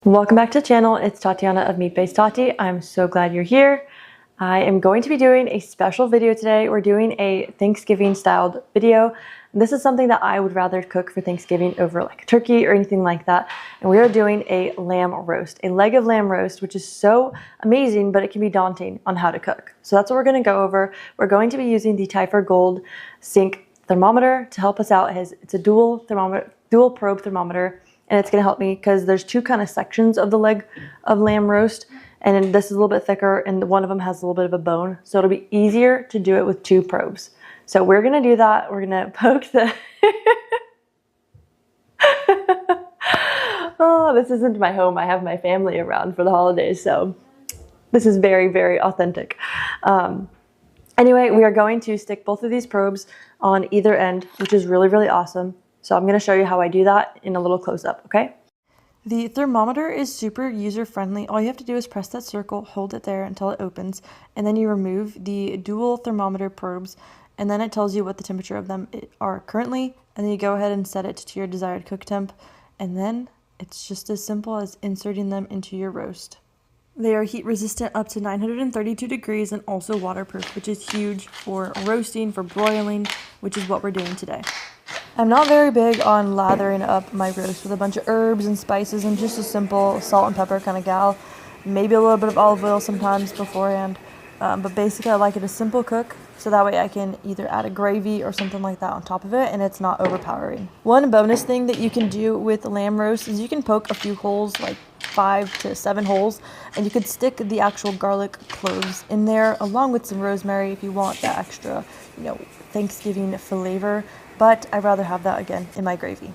Welcome back to the channel. It's Tatiana of Meat Based Tati. I'm so glad you're here. I am going to be doing a special video today. We're doing a Thanksgiving styled video. This is something that I would rather cook for Thanksgiving over like a turkey or anything like that. And we are doing a lamb roast, a leg of lamb roast, which is so amazing, but it can be daunting on how to cook. So that's what we're going to go over. We're going to be using the Typhur Gold Sync thermometer to help us out. It's a dual probe thermometer. And it's going to help me because there's two kind of sections of the leg of lamb roast. And then this is a little bit thicker and one of them has a little bit of a bone. So it'll be easier to do it with two probes. So we're going to do that. We're going to poke the... Oh, this isn't my home. I have my family around for the holidays. So this is very, very authentic. Anyway, we are going to stick both of these probes on either end, which is really, really awesome. So I'm going to show you how I do that in a little close-up, okay? The thermometer is super user-friendly. All you have to do is press that circle, hold it there until it opens, and then you remove the dual thermometer probes, and then it tells you what the temperature of them are currently, and then you go ahead and set it to your desired cook temp, and then it's just as simple as inserting them into your roast. They are heat resistant up to 932 degrees and also waterproof, which is huge for roasting, for broiling, which is what we're doing today. I'm not very big on lathering up my roast with a bunch of herbs and spices. I'm just a simple salt and pepper kind of gal. Maybe a little bit of olive oil sometimes beforehand. But basically I like it a simple cook, so that way I can either add a gravy or something like that on top of it and it's not overpowering. One bonus thing that you can do with lamb roast is you can poke a few holes, like 5 to 7 holes, and you could stick the actual garlic cloves in there along with some rosemary if you want that extra, Thanksgiving flavor. But I'd rather have that again in my gravy.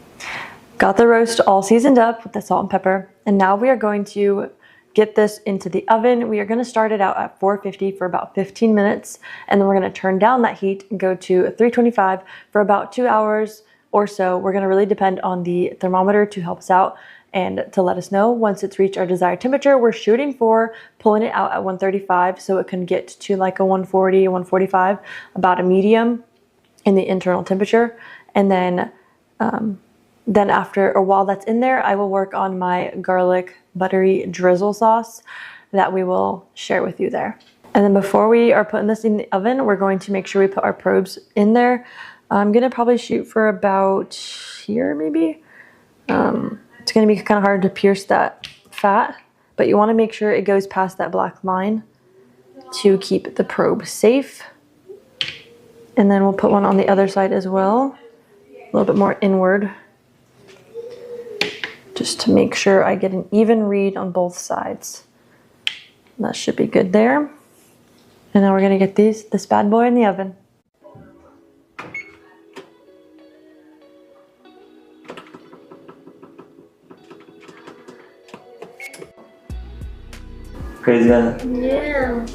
Got the roast all seasoned up with the salt and pepper. And now we are going to get this into the oven. We are going to start it out at 450 for about 15 minutes. And then we're going to turn down that heat and go to 325 for about 2 hours or so. We're going to really depend on the thermometer to help us out and to let us know once it's reached our desired temperature. We're shooting for pulling it out at 135 so it can get to like a 140, 145, about a medium in the internal temperature. And then after, or while that's in there, I will work on my garlic buttery drizzle sauce that we will share with you there. And then before we are putting this in the oven, we're going to make sure we put our probes in there. I'm gonna probably shoot for about here maybe. It's gonna be kind of hard to pierce that fat, but you wanna make sure it goes past that black line to keep the probe safe. And then we'll put one on the other side as well, a little bit more inward, just to make sure I get an even read on both sides. That should be good there. And now we're gonna get this bad boy in the oven. Crazy, huh? Yeah.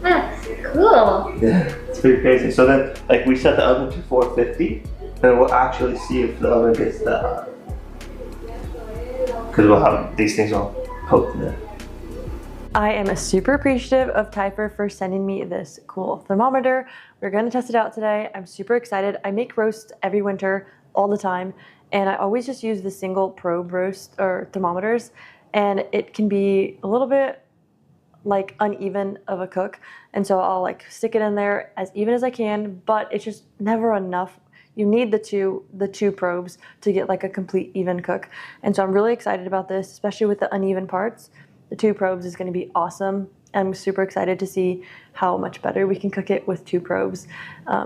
That's cool. Yeah, it's pretty crazy. So then, like, we set the oven to 450, and we'll actually see if the oven gets that hot. Because we'll have these things all poked in there. I am super appreciative of Typhur for sending me this cool thermometer. We're gonna test it out today. I'm super excited. I make roasts every winter, all the time, and I always just use the single probe roast or thermometers, and it can be a little bit like uneven of a cook, and so I'll like stick it in there as even as I can, but it's just never enough. You need the two probes to get like a complete even cook. And so I'm really excited about this, especially with the uneven parts. The 2 probes is going to be awesome. I'm super excited to see how much better we can cook it with 2 probes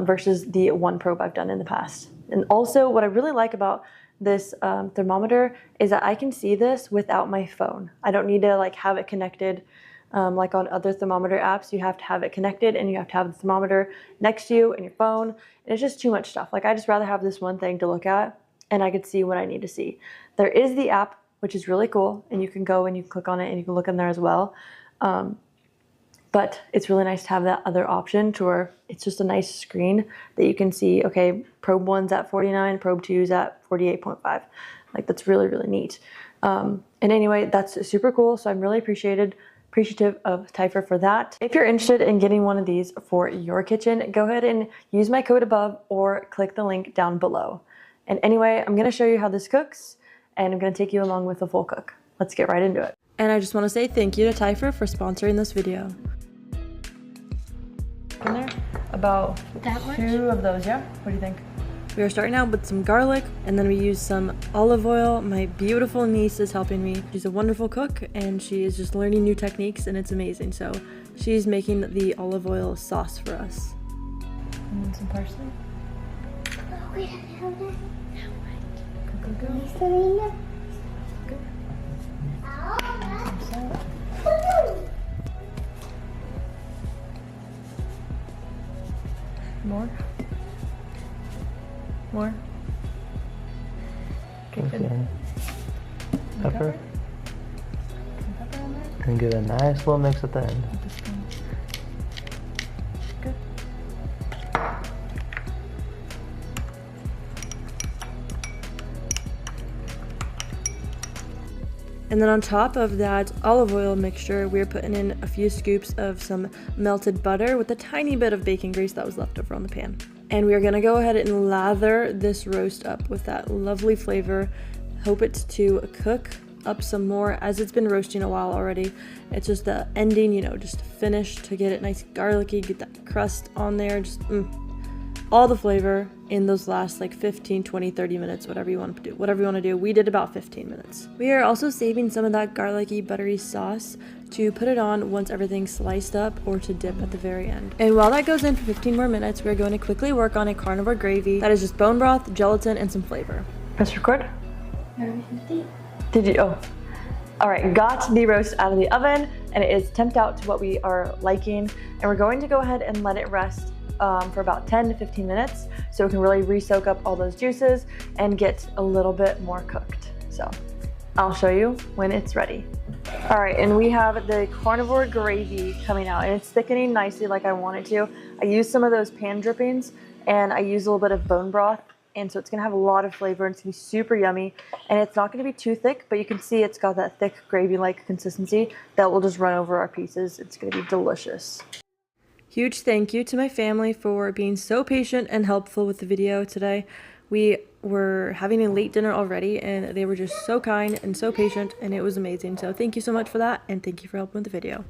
versus the 1 probe I've done in the past. And also what I really like about this thermometer is that I can see this without my phone. I don't need to like have it connected. Like on other thermometer apps, you have to have it connected and you have to have the thermometer next to you and your phone. And it's just too much stuff. Like I just rather have this one thing to look at and I could see what I need to see. There is the app, which is really cool. And you can go and you can click on it and you can look in there as well. But it's really nice to have that other option to where it's just a nice screen that you can see, okay, probe 1's at 49, probe 2's at 48.5. Like that's really, really neat. And anyway, that's super cool. So I'm really appreciative of Typhur for that. If you're interested in getting one of these for your kitchen, go ahead and use my code above or click the link down below. And anyway, I'm gonna show you how this cooks and I'm gonna take you along with the full cook. let's get right into it. And I just want to say thank you to Typhur for sponsoring this video. In there, about That much? 2 of those, yeah? What do you think? We are starting out with some garlic, and then we use some olive oil. My beautiful niece is helping me. She's a wonderful cook, and she is just learning new techniques, and it's amazing. So she's making the olive oil sauce for us. And then some parsley. Oh, wait, I have that. Go, go, go. Selena. Good. Oh, Some salt. More. More. Okay, good. Okay. Some Pepper. Some pepper on there. And give it a nice little mix at the end. With the spoon. Good. And then on top of that olive oil mixture, we're putting in a few scoops of some melted butter with a tiny bit of bacon grease that was left over on the pan. And we are gonna go ahead and lather this roast up with that lovely flavor. Hope it to cook up some more as it's been roasting a while already. It's just the ending, you know, just finish to get it nice garlicky, get that crust on there, just all the flavor in those last like 15, 20, 30 minutes, whatever you want to do. We did about 15 minutes. We are also saving some of that garlicky, buttery sauce to put it on once everything's sliced up or to dip at the very end. And while that goes in for 15 more minutes, we're going to quickly work on a carnivore gravy that is just bone broth, gelatin, and some flavor. Press record. Did you? Oh. All right, got the roast out of the oven and it is temped out to what we are liking. And we're going to go ahead and let it rest for about 10 to 15 minutes so it can really re-soak up all those juices and get a little bit more cooked. So I'll show you when it's ready. All right, and we have the carnivore gravy coming out and it's thickening nicely like I want it to. I used some of those pan drippings and I used a little bit of bone broth, and so it's gonna have a lot of flavor and it's gonna be super yummy, and it's not gonna be too thick, but you can see it's got that thick gravy-like consistency that will just run over our pieces. It's gonna be delicious. Huge thank you to my family for being so patient and helpful with the video today. We were having a late dinner already and they were just so kind and so patient, and it was amazing. So thank you so much for that, and thank you for helping with the video.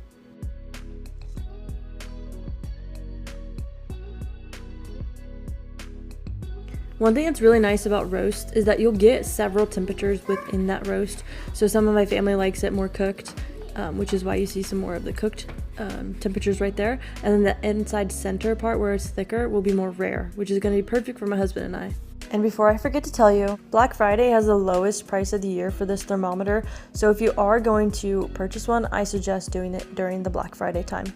One thing that's really nice about roast is that you'll get several temperatures within that roast. So some of my family likes it more cooked, which is why you see some more of the cooked temperatures right there. And then the inside center part where it's thicker will be more rare, which is going to be perfect for my husband and I. And before I forget to tell you, Black Friday has the lowest price of the year for this thermometer. So if you are going to purchase one, I suggest doing it during the Black Friday time.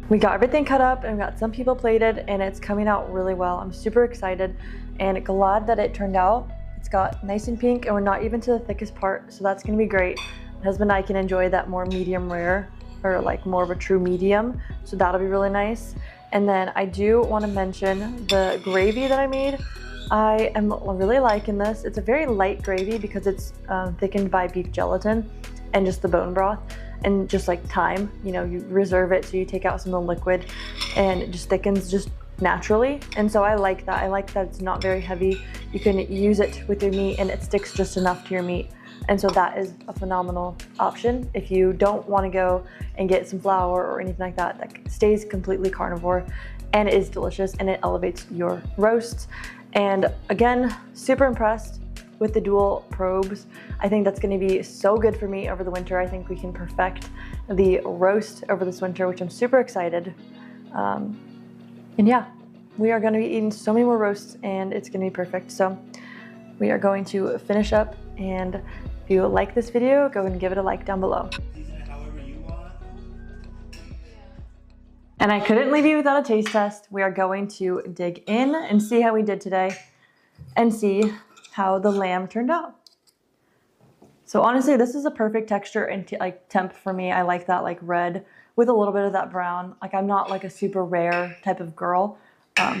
We got everything cut up and we got some people plated, and it's coming out really well. I'm super excited and glad that it turned out. It's got nice and pink and we're not even to the thickest part, so that's gonna be great. My husband and I can enjoy that more medium rare, or like more of a true medium, so that'll be really nice. And then I do want to mention the gravy that I made. I am really liking this. It's a very light gravy because it's thickened by beef gelatin and just the bone broth. And just like thyme, you know, you reserve it so you take out some of the liquid and it just thickens just naturally. And so I like that. I like that it's not very heavy. You can use it with your meat and it sticks just enough to your meat. And so that is a phenomenal option if you don't want to go and get some flour or anything like that. That stays completely carnivore and it is delicious and it elevates your roasts. And again, super impressed with the dual probes. I think that's going to be so good for me over the winter. I think we can perfect the roast over this winter, which I'm super excited. And yeah, we are going to be eating so many more roasts and it's going to be perfect. So we are going to finish up, and if you like this video, go and give it a like down below. And I couldn't leave you without a taste test. We are going to dig in and see how we did today and see how the lamb turned out. So honestly, this is a perfect texture and like temp for me. I like that like red with a little bit of that brown. Like I'm not like a super rare type of girl,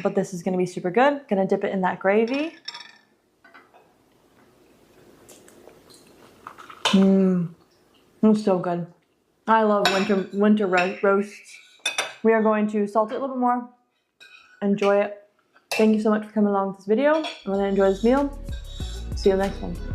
but this is gonna be super good. Gonna dip it in that gravy. It's so good. I love winter roasts. We are going to salt it a little bit more. Enjoy it. Thank you so much for coming along with this video. I'm gonna enjoy this meal. See you next one.